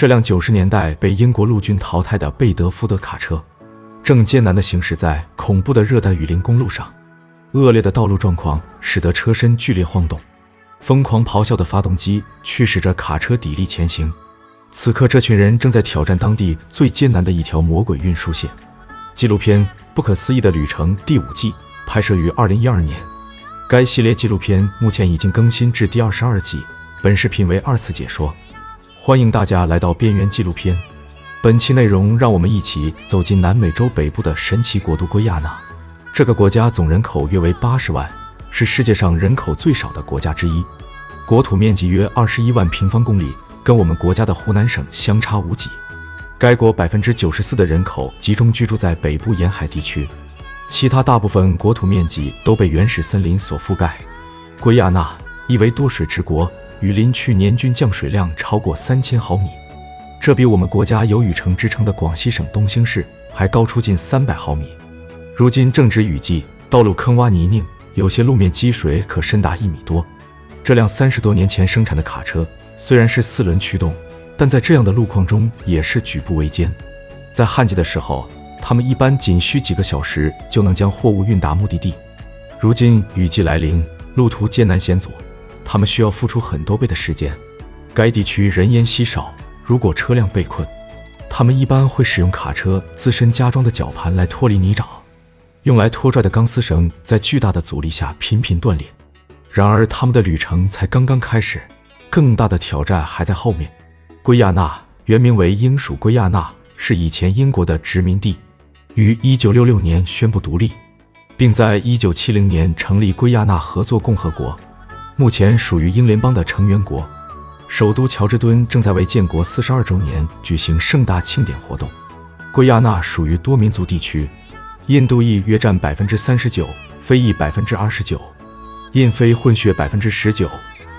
这辆90年代被英国陆军淘汰的贝德福德卡车，正艰难地行驶在恐怖的热带雨林公路上。恶劣的道路状况使得车身剧烈晃动，疯狂咆哮的发动机驱使着卡车砥砺前行。此刻，这群人正在挑战当地最艰难的一条魔鬼运输线。纪录片《不可思议的旅程》第5季拍摄于2012年，该系列纪录片目前已经更新至第22季。本视频为2次解说，欢迎大家来到边缘纪录片。本期内容让我们一起走进南美洲北部的神奇国度圭亚那。这个国家总人口约为80万，是世界上人口最少的国家之一，国土面积约21万平方公里，跟我们国家的湖南省相差无几。该国94%的人口集中居住在北部沿海地区，其他大部分国土面积都被原始森林所覆盖。圭亚那亦为多水之国，雨林区年均降水量超过3000毫米，这比我们国家有雨城之称的广西省东兴市还高出近300毫米。如今正值雨季，道路坑洼泥泞，有些路面积水可深达1米多。这辆30多年前生产的卡车虽然是4轮驱动，但在这样的路况中也是举步维艰。在旱季的时候，他们一般仅需几个小时就能将货物运达目的地。如今雨季来临，路途艰难险阻，他们需要付出很多倍的时间。该地区人烟稀少，如果车辆被困，他们一般会使用卡车自身加装的绞盘来脱离泥沼。用来拖拽的钢丝绳在巨大的阻力下频频断裂。然而他们的旅程才刚刚开始，更大的挑战还在后面。圭亚那原名为英属圭亚那，是以前英国的殖民地，于1966年宣布独立，并在1970年成立圭亚那合作共和国，目前属于英联邦的成员国。首都乔治敦正在为建国42周年举行盛大庆典活动。圭亚那属于多民族地区，印度裔约占39%，非裔29%，印非混血19%，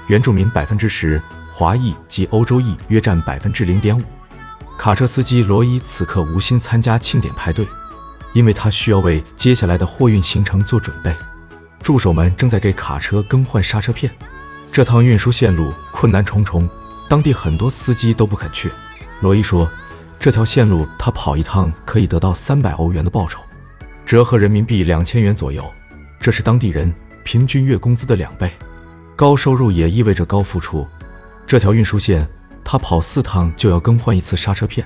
原住民10%，华裔及欧洲裔约占0.5%。卡车司机罗伊此刻无心参加庆典派对，因为他需要为接下来的货运行程做准备。助手们正在给卡车更换刹车片。这趟运输线路困难重重，当地很多司机都不肯去。罗伊说，这条线路他跑一趟可以得到300欧元的报酬，折合人民币2000元左右，这是当地人平均月工资的2倍。高收入也意味着高付出。这条运输线，他跑4趟就要更换1次刹车片。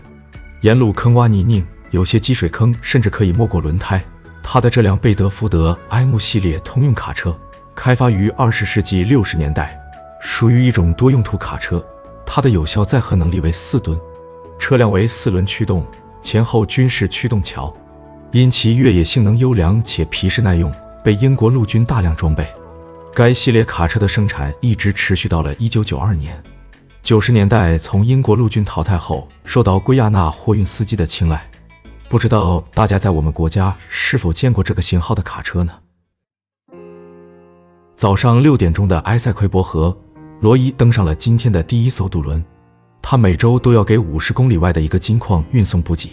沿路坑洼泥泞，有些积水坑甚至可以没过轮胎。他的这辆贝德福德 M 系列通用卡车，开发于20世纪60年代，属于一种多用途卡车。它的有效载荷能力为4吨，车辆为4轮驱动，前后均是驱动桥。因其越野性能优良且皮实耐用，被英国陆军大量装备。该系列卡车的生产一直持续到了1992年。90年代从英国陆军淘汰后，受到圭亚那货运司机的青睐。不知道大家在我们国家是否见过这个型号的卡车呢？早上6点钟的埃塞奎博河，罗伊登上了今天的第1艘渡轮。他每周都要给50公里外的一个金矿运送补给。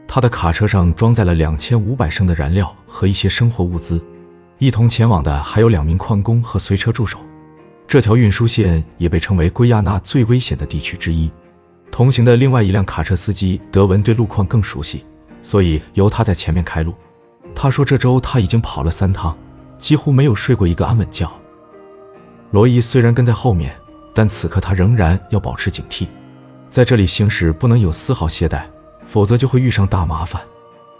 他的卡车上装载了2500升的燃料和一些生活物资，一同前往的还有2名矿工和随车助手。这条运输线也被称为圭亚那最危险的地区之一。同行的另外一辆卡车司机德文对路况更熟悉，所以由他在前面开路。他说这周他已经跑了3趟，几乎没有睡过一个安稳觉。罗伊虽然跟在后面，但此刻他仍然要保持警惕。在这里行驶不能有丝毫懈怠，否则就会遇上大麻烦。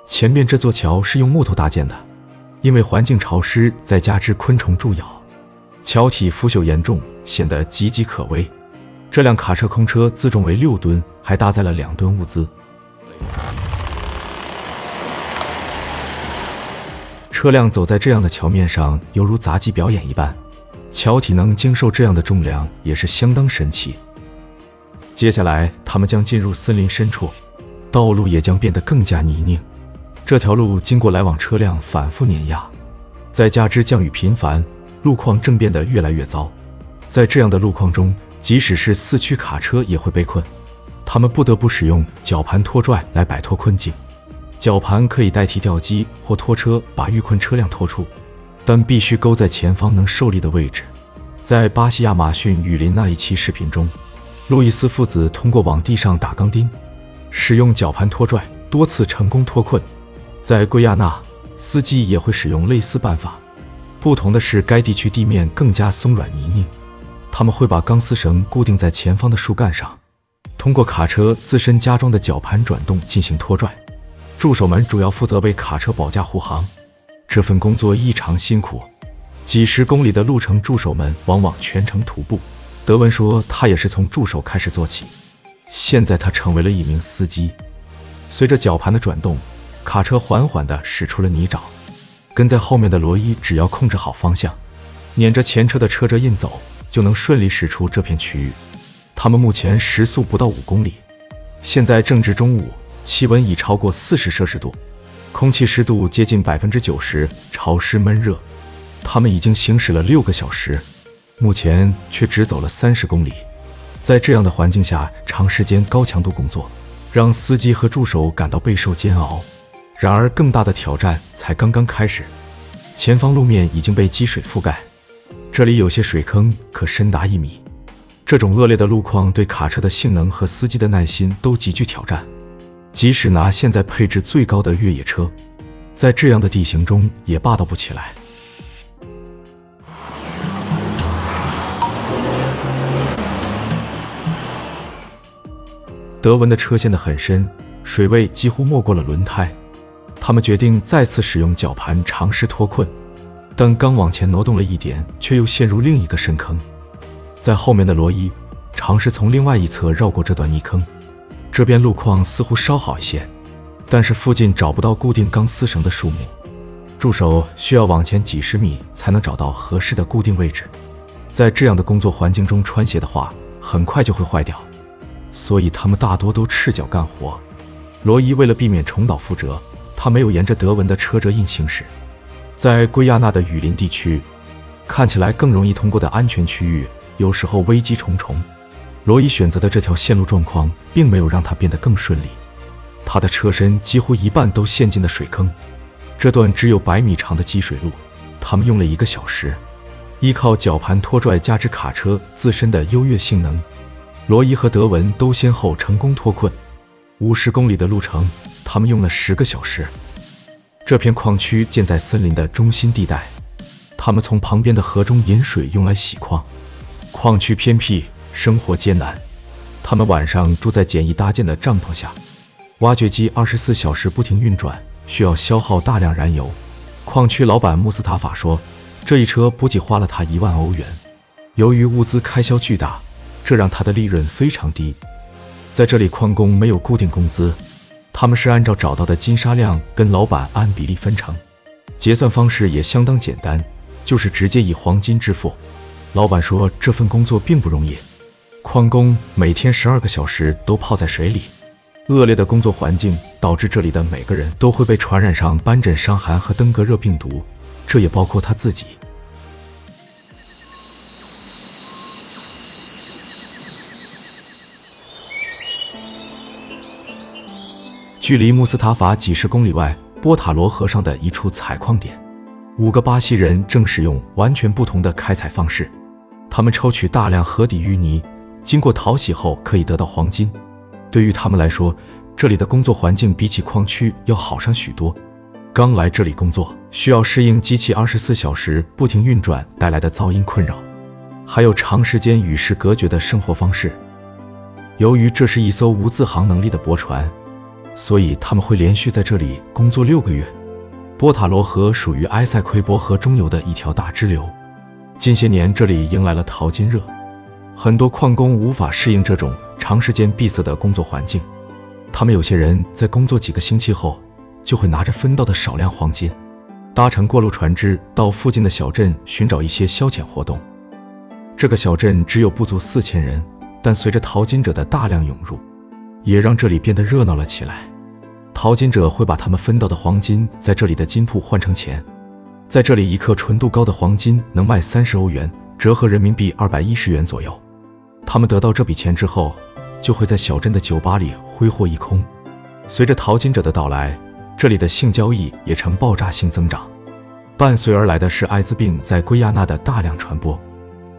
前面这座桥是用木头搭建的，因为环境潮湿，再加之昆虫蛀咬，桥体腐朽严重，显得岌岌可危。这辆卡车空车自重为6吨，还搭载了2吨物资。车辆走在这样的桥面上，犹如杂技表演一般。桥体能经受这样的重量，也是相当神奇。接下来，他们将进入森林深处，道路也将变得更加泥泞。这条路经过来往车辆反复碾压，再加之降雨频繁，路况正变得越来越糟。在这样的路况中，即使是4驱卡车也会被困，他们不得不使用绞盘拖拽来摆脱困境。绞盘可以代替吊机或拖车把遇困车辆拖出，但必须勾在前方能受力的位置。在巴西亚马逊雨林那一期视频中，路易斯父子通过往地上打钢钉，使用绞盘拖拽，多次成功脱困。在圭亚那，司机也会使用类似办法，不同的是该地区地面更加松软泥泞，他们会把钢丝绳固定在前方的树干上，通过卡车自身加装的绞盘转动进行拖拽。助手们主要负责为卡车保驾护航，这份工作异常辛苦，几十公里的路程，助手们往往全程徒步。德文说，他也是从助手开始做起，现在他成为了一名司机。随着绞盘的转动，卡车缓缓地驶出了泥沼，跟在后面的罗伊只要控制好方向，撵着前车的车辙印走，就能顺利驶出这片区域。他们目前时速不到5公里，现在正值中午，气温已超过40摄氏度，空气湿度接近90%，潮湿闷热。他们已经行驶了6个小时，目前却只走了30公里。在这样的环境下，长时间高强度工作，让司机和助手感到备受煎熬。然而，更大的挑战才刚刚开始。前方路面已经被积水覆盖，这里有些水坑可深达1米。这种恶劣的路况对卡车的性能和司机的耐心都极具挑战。即使拿现在配置最高的越野车，在这样的地形中也霸道不起来。德文的车陷得很深，水位几乎没过了轮胎。他们决定再次使用绞盘尝试脱困，但刚往前挪动了一点，却又陷入另一个深坑。在后面的罗伊尝试从另外一侧绕过这段泥坑，这边路况似乎稍好一些，但是附近找不到固定钢丝绳的树木，助手需要往前几十米才能找到合适的固定位置。在这样的工作环境中穿鞋的话，很快就会坏掉，所以他们大多都赤脚干活。罗伊为了避免重蹈覆辙，他没有沿着德文的车辙印行驶。在圭亚那的雨林地区，看起来更容易通过的安全区域，有时候危机重重。罗伊选择的这条线路状况并没有让他变得更顺利，他的车身几乎一半都陷进了水坑。这段只有100米长的积水路，他们用了1个小时。依靠绞盘拖拽加之卡车自身的优越性能，罗伊和德文都先后成功脱困。50公里的路程，他们用了10个小时。这片矿区建在森林的中心地带，他们从旁边的河中引水用来洗矿。矿区偏僻，生活艰难，他们晚上住在简易搭建的帐篷下。挖掘机24小时不停运转，需要消耗大量燃油。矿区老板穆斯塔法说，这一车补给花了他1万欧元。由于物资开销巨大，这让他的利润非常低。在这里，矿工没有固定工资，他们是按照找到的金沙量跟老板按比例分成，结算方式也相当简单，就是直接以黄金支付。老板说，这份工作并不容易，矿工每天12个小时都泡在水里，恶劣的工作环境导致这里的每个人都会被传染上斑疹伤寒和登革热病毒，这也包括他自己。距离穆斯塔法几十公里外，波塔罗河上的一处采矿点，5个巴西人正使用完全不同的开采方式。他们抽取大量河底淤泥，经过淘洗后可以得到黄金。对于他们来说，这里的工作环境比起矿区要好上许多。刚来这里工作，需要适应机器24小时不停运转带来的噪音困扰，还有长时间与世隔绝的生活方式。由于这是一艘无自航能力的驳船，所以他们会连续在这里工作6个月。波塔罗河属于埃塞奎博河中游的一条大支流，近些年这里迎来了淘金热，很多矿工无法适应这种长时间闭塞的工作环境。他们有些人在工作几个星期后，就会拿着分到的少量黄金，搭乘过路船只到附近的小镇寻找一些消遣活动。这个小镇只有不足4000人，但随着淘金者的大量涌入，也让这里变得热闹了起来。淘金者会把他们分到的黄金在这里的金铺换成钱，在这里1克纯度高的黄金能卖30欧元，折合人民币210元左右。他们得到这笔钱之后，就会在小镇的酒吧里挥霍一空。随着淘金者的到来，这里的性交易也呈爆炸性增长，伴随而来的是艾滋病在圭亚那的大量传播。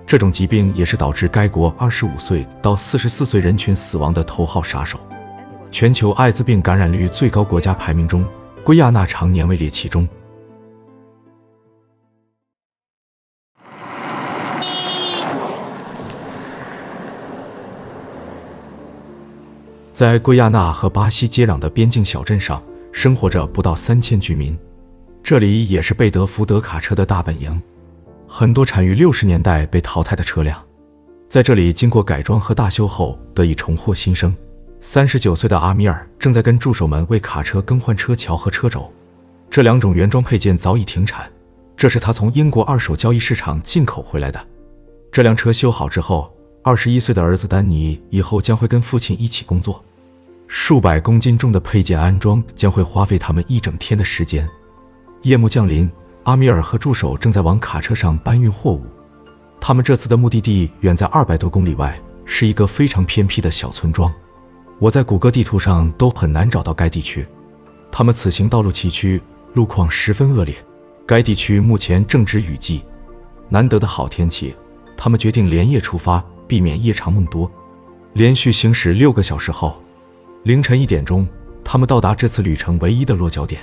这种疾病也是导致该国25岁到44岁人群死亡的头号杀手。全球艾滋病感染率最高国家排名中，圭亚那常年位列其中。在圭亚那和巴西接壤的边境小镇上，生活着不到3000居民，这里也是贝德福德卡车的大本营。很多产于60年代被淘汰的车辆，在这里经过改装和大修后得以重获新生。39岁的阿米尔正在跟助手们为卡车更换车桥和车轴，这2种原装配件早已停产，这是他从英国二手交易市场进口回来的。这辆车修好之后，21岁的儿子丹尼以后将会跟父亲一起工作，数百公斤重的配件安装将会花费他们一整天的时间。夜幕降临，阿米尔和助手正在往卡车上搬运货物。他们这次的目的地远在200多公里外，是一个非常偏僻的小村庄。我在谷歌地图上都很难找到该地区。他们此行道路崎岖，路况十分恶劣，该地区目前正值雨季。难得的好天气，他们决定连夜出发，避免夜长梦多。连续行驶6个小时后，凌晨1点钟，他们到达这次旅程唯一的落脚点，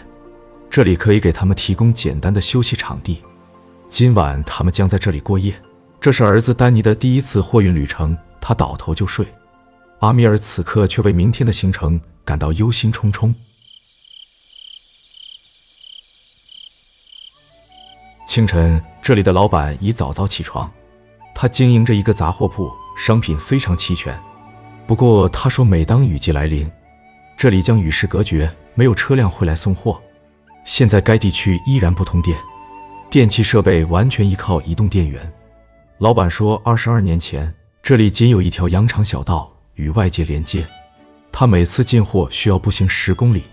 这里可以给他们提供简单的休息场地。今晚他们将在这里过夜。这是儿子丹尼的第一次货运旅程，他倒头就睡。阿米尔此刻却为明天的行程感到忧心忡忡。清晨，这里的老板已早早起床，他经营着一个杂货铺，商品非常齐全。不过他说，每当雨季来临，这里将与世隔绝，没有车辆会来送货。现在该地区依然不通电，电气设备完全依靠移动电源。老板说，22年前，这里仅有一条羊肠小道与外界连接，他每次进货需要步行10公里。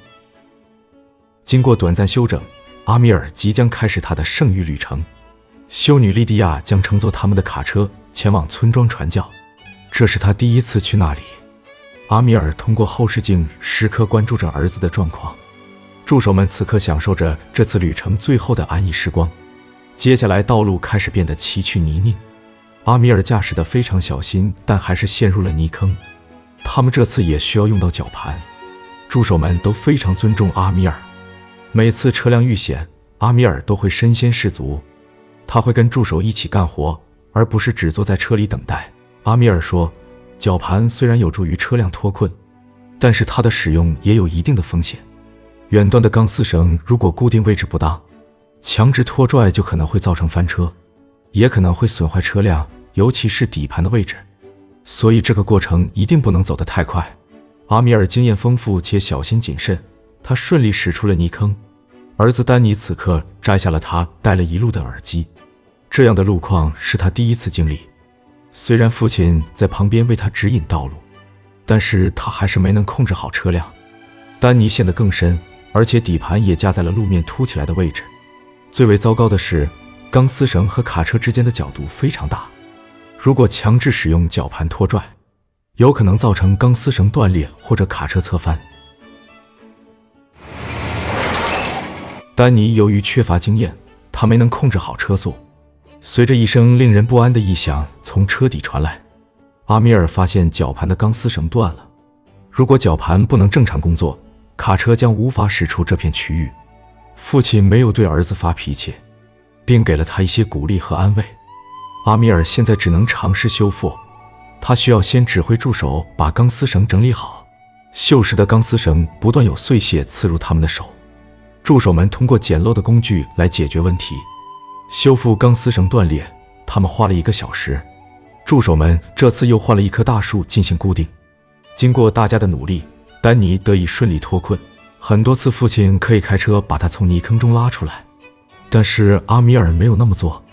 经过短暂休整，阿米尔即将开始他的圣域旅程。修女莉迪亚将乘坐他们的卡车前往村庄传教，这是他第一次去那里。阿米尔通过后视镜时刻关注着儿子的状况。助手们此刻享受着这次旅程最后的安逸时光。接下来道路开始变得崎岖泥泞，阿米尔驾驶得非常小心，但还是陷入了泥坑。他们这次也需要用到绞盘。助手们都非常尊重阿米尔，每次车辆遇险，阿米尔都会身先士卒，他会跟助手一起干活，而不是只坐在车里等待。阿米尔说，绞盘虽然有助于车辆脱困，但是它的使用也有一定的风险。远端的钢丝绳如果固定位置不当，强制拖拽就可能会造成翻车，也可能会损坏车辆，尤其是底盘的位置。所以这个过程一定不能走得太快。阿米尔经验丰富且小心谨慎，他顺利驶出了泥坑。儿子丹尼此刻摘下了他带了一路的耳机，这样的路况是他第一次经历。虽然父亲在旁边为他指引道路，但是他还是没能控制好车辆。丹尼陷得更深，而且底盘也夹在了路面凸起来的位置。最为糟糕的是，钢丝绳和卡车之间的角度非常大，如果强制使用绞盘拖拽，有可能造成钢丝绳断裂或者卡车侧翻。丹尼由于缺乏经验，他没能控制好车速。随着一声令人不安的异响从车底传来，阿米尔发现绞盘的钢丝绳断了。如果绞盘不能正常工作，卡车将无法驶出这片区域。父亲没有对儿子发脾气，并给了他一些鼓励和安慰。阿米尔现在只能尝试修复，他需要先指挥助手把钢丝绳整理好。锈蚀的钢丝绳不断有碎屑刺入他们的手，助手们通过简陋的工具来解决问题。修复钢丝绳断裂，他们花了1个小时。助手们这次又换了一棵大树进行固定。经过大家的努力，丹尼得以顺利脱困。很多次父亲可以开车把他从泥坑中拉出来，但是阿米尔没有那么做。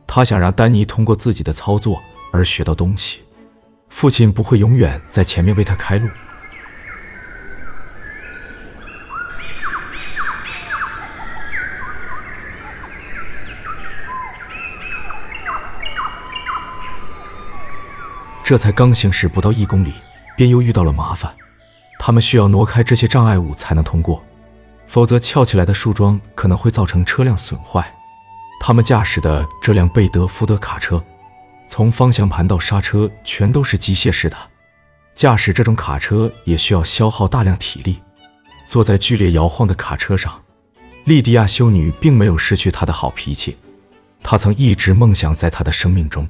他想让丹尼通过自己的操作而学到东西。父亲不会永远在前面为他开路。这才刚行驶不到1公里，便又遇到了麻烦。他们需要挪开这些障碍物才能通过，否则翘起来的树桩可能会造成车辆损坏。他们驾驶的这辆贝德福德卡车从方向盘到刹车全都是机械式的。驾驶这种卡车也需要消耗大量体力。坐在剧烈摇晃的卡车上，莉迪亚修女并没有失去她的好脾气。她曾一直梦想在她的生命中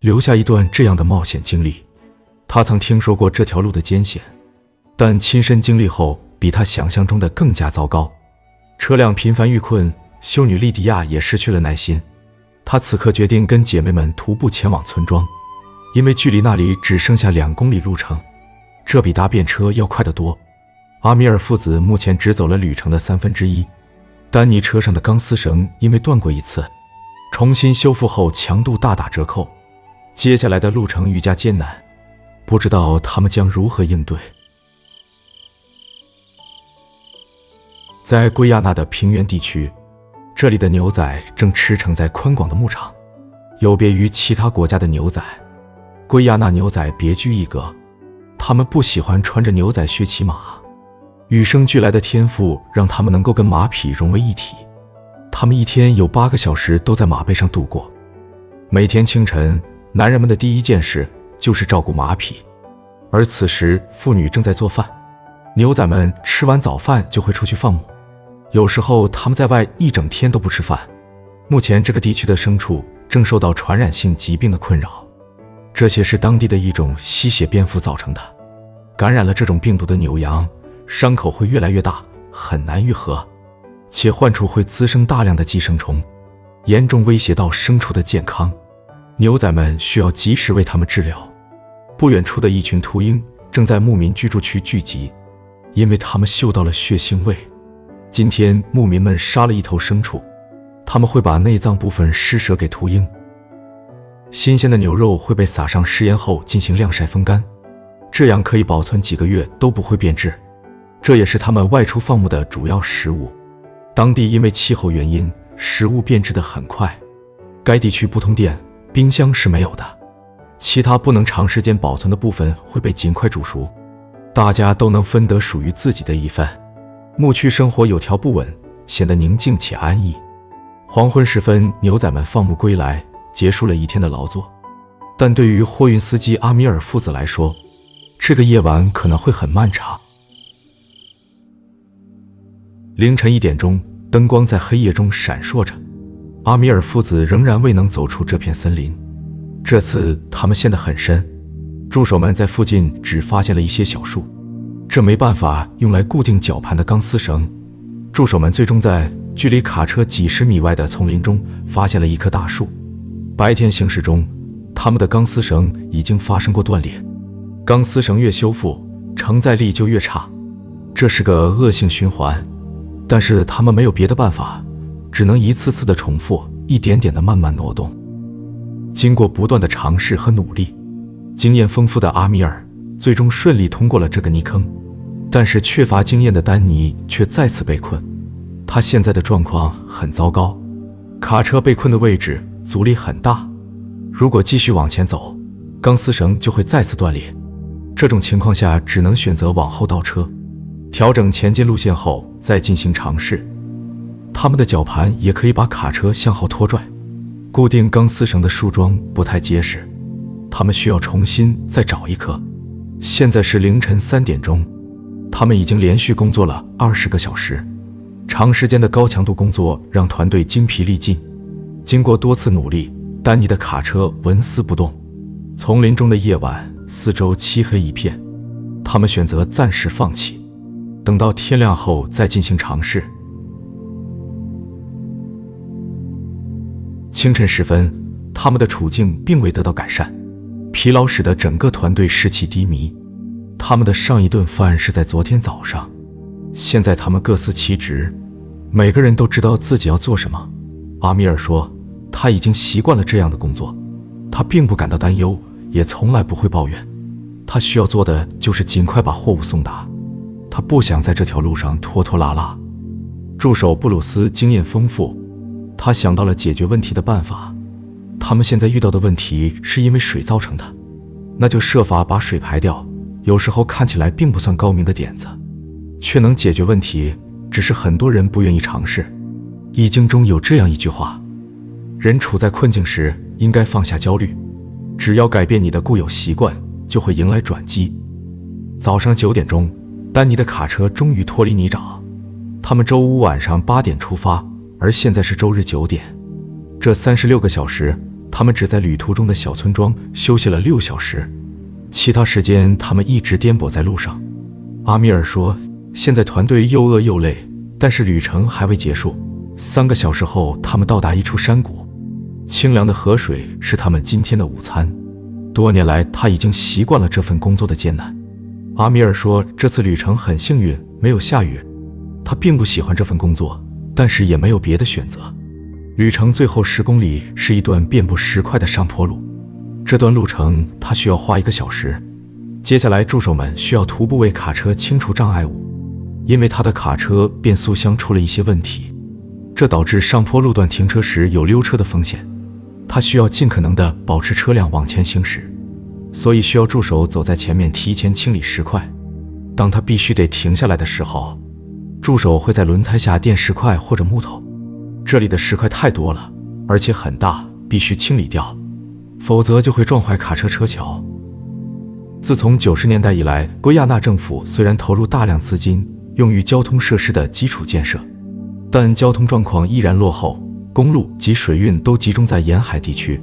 留下一段这样的冒险经历。她曾听说过这条路的艰险，但亲身经历后比她想象中的更加糟糕。车辆频繁遇困，修女莉迪亚也失去了耐心。她此刻决定跟姐妹们徒步前往村庄，因为距离那里只剩下2公里路程，这比搭便车要快得多。阿米尔父子目前只走了旅程的1/3，丹尼车上的钢丝绳因为断过一次，重新修复后强度大打折扣，接下来的路程愈加艰难，不知道他们将如何应对。在圭亚那的平原地区，这里的牛仔正驰骋在宽广的牧场。有别于其他国家的牛仔，圭亚那牛仔别具一格，他们不喜欢穿着牛仔靴骑马。与生俱来的天赋让他们能够跟马匹融为一体，他们一天有8个小时都在马背上度过。每天清晨，男人们的第一件事就是照顾马匹，而此时妇女正在做饭。牛仔们吃完早饭就会出去放牧，有时候他们在外一整天都不吃饭。目前这个地区的牲畜正受到传染性疾病的困扰，这些是当地的一种吸血蝙蝠造成的。感染了这种病毒的牛羊伤口会越来越大，很难愈合，且患处会滋生大量的寄生虫，严重威胁到牲畜的健康。牛仔们需要及时为它们治疗。不远处的一群秃鹰正在牧民居住区聚集，因为他们嗅到了血腥味。今天牧民们杀了一头牲畜，他们会把内脏部分施舍给秃鹰。新鲜的牛肉会被撒上食盐后进行晾晒风干，这样可以保存几个月都不会变质。这也是他们外出放牧的主要食物。当地因为气候原因，食物变质得很快。该地区不通电，冰箱是没有的，其他不能长时间保存的部分会被尽快煮熟，大家都能分得属于自己的一份。牧区生活有条不紊，显得宁静且安逸。黄昏时分，牛仔们放牧归来，结束了一天的劳作。但对于货运司机阿米尔父子来说，这个夜晚可能会很漫长。凌晨1点钟，灯光在黑夜中闪烁着。阿米尔父子仍然未能走出这片森林，这次他们陷得很深。助手们在附近只发现了一些小树，这没办法用来固定绞盘的钢丝绳。助手们最终在距离卡车几十米外的丛林中发现了一棵大树。白天行驶中，他们的钢丝绳已经发生过断裂，钢丝绳越修复，承载力就越差，这是个恶性循环。但是他们没有别的办法，只能一次次的重复，一点点的慢慢挪动。经过不断的尝试和努力，经验丰富的阿米尔最终顺利通过了这个泥坑。但是缺乏经验的丹尼却再次被困，他现在的状况很糟糕。卡车被困的位置阻力很大，如果继续往前走，钢丝绳就会再次断裂。这种情况下只能选择往后倒车，调整前进路线后再进行尝试。他们的绞盘也可以把卡车向后拖拽，固定钢丝绳的树桩不太结实，他们需要重新再找一棵。现在是凌晨3点钟，他们已经连续工作了20个小时，长时间的高强度工作让团队精疲力尽。经过多次努力，丹尼的卡车纹丝不动。丛林中的夜晚，四周漆黑一片，他们选择暂时放弃，等到天亮后再进行尝试。清晨时分，他们的处境并未得到改善，疲劳使得整个团队士气低迷。他们的上一顿饭是在昨天早上，现在他们各司其职，每个人都知道自己要做什么。阿米尔说，他已经习惯了这样的工作，他并不感到担忧，也从来不会抱怨。他需要做的就是尽快把货物送达，他不想在这条路上拖拖拉拉。助手布鲁斯经验丰富，他想到了解决问题的办法。他们现在遇到的问题是因为水造成的，那就设法把水排掉。有时候看起来并不算高明的点子，却能解决问题，只是很多人不愿意尝试。易经中有这样一句话，人处在困境时应该放下焦虑，只要改变你的固有习惯，就会迎来转机。早上9点钟，丹尼的卡车终于脱离泥沼。他们周五晚上8点出发，而现在是周日9点。这36个小时，他们只在旅途中的小村庄休息了6小时，其他时间他们一直颠簸在路上。阿米尔说，现在团队又饿又累，但是旅程还未结束。3个小时后，他们到达一处山谷，清凉的河水是他们今天的午餐。多年来，他已经习惯了这份工作的艰难。阿米尔说，这次旅程很幸运，没有下雨。他并不喜欢这份工作，但是也没有别的选择。旅程最后10公里是一段遍布石块的上坡路，这段路程他需要花1个小时。接下来，助手们需要徒步为卡车清除障碍物，因为他的卡车变速箱出了一些问题，这导致上坡路段停车时有溜车的风险。他需要尽可能地保持车辆往前行驶，所以需要助手走在前面提前清理石块。当他必须得停下来的时候，助手会在轮胎下垫石块或者木头。这里的石块太多了，而且很大，必须清理掉，否则就会撞坏卡车车桥。自从90年代以来，圭亚那政府虽然投入大量资金用于交通设施的基础建设，但交通状况依然落后，公路及水运都集中在沿海地区。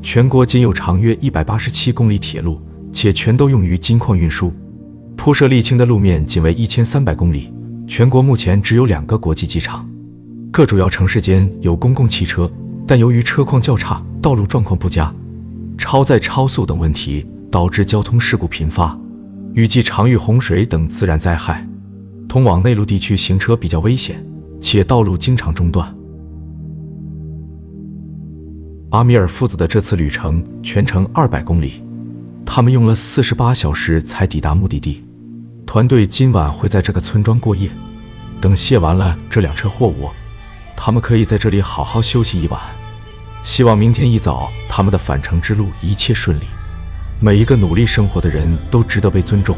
全国仅有长约187公里铁路，且全都用于金矿运输。铺设沥青的路面仅为1300公里。全国目前只有2个国际机场。各主要城市间有公共汽车，但由于车况较差，道路状况不佳，超载超速等问题导致交通事故频发。雨季常遇洪水等自然灾害，通往内陆地区行车比较危险，且道路经常中断。阿米尔父子的这次旅程全程200公里，他们用了48小时才抵达目的地。团队今晚会在这个村庄过夜，等卸完了这2车货物，他们可以在这里好好休息一晚。希望明天一早他们的返程之路一切顺利。每一个努力生活的人都值得被尊重。